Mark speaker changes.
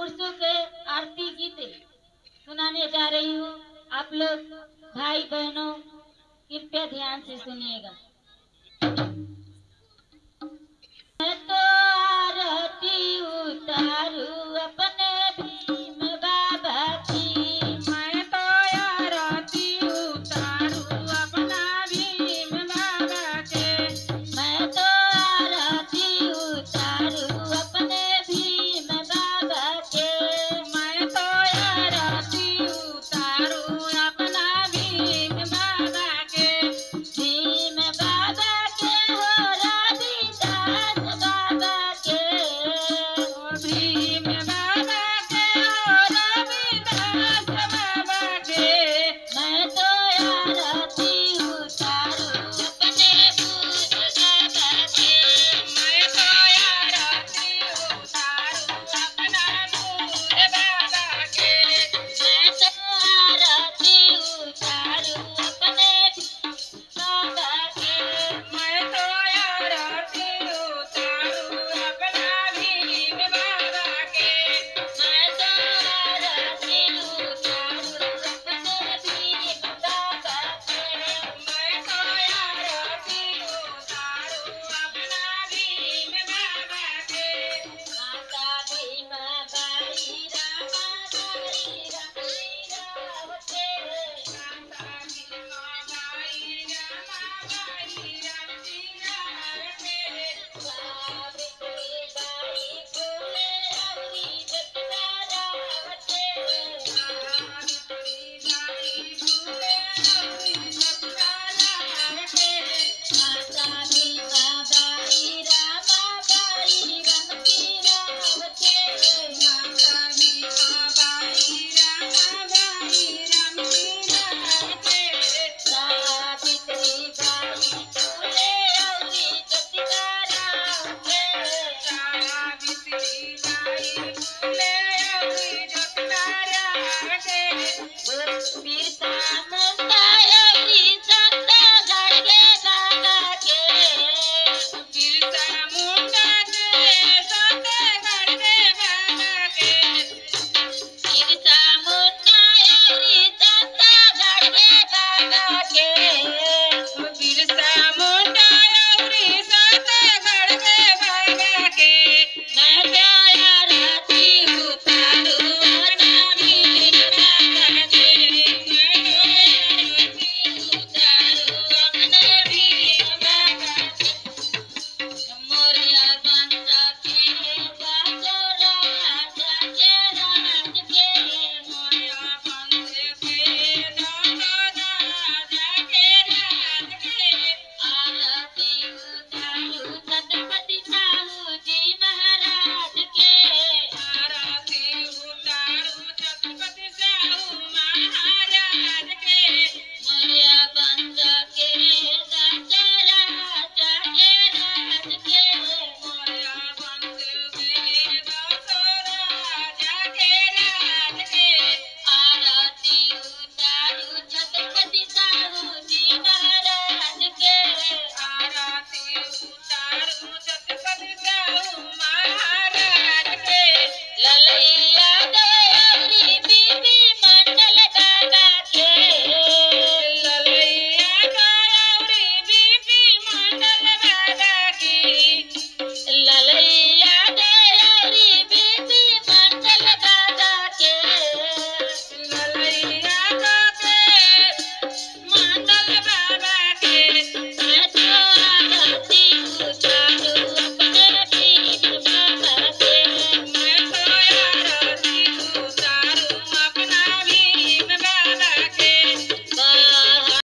Speaker 1: पुरुषों के आरती गीत सुनाने जा रही हूँ। आप लोग भाई बहनों कृपया ध्यान से सुनिएगा। मैं तो आरती उतारू अपने भीम बाबा की,
Speaker 2: मैं तो आरती उतारू अपना भीम बाबा के,
Speaker 1: मैं तो आरती उतारू अपने भीम बाबा के,
Speaker 2: मैं तो आरती उतारू अपना भीम बाबा के,
Speaker 1: भीम बाबा के हो रविदास बाबा के,
Speaker 2: ओ भीम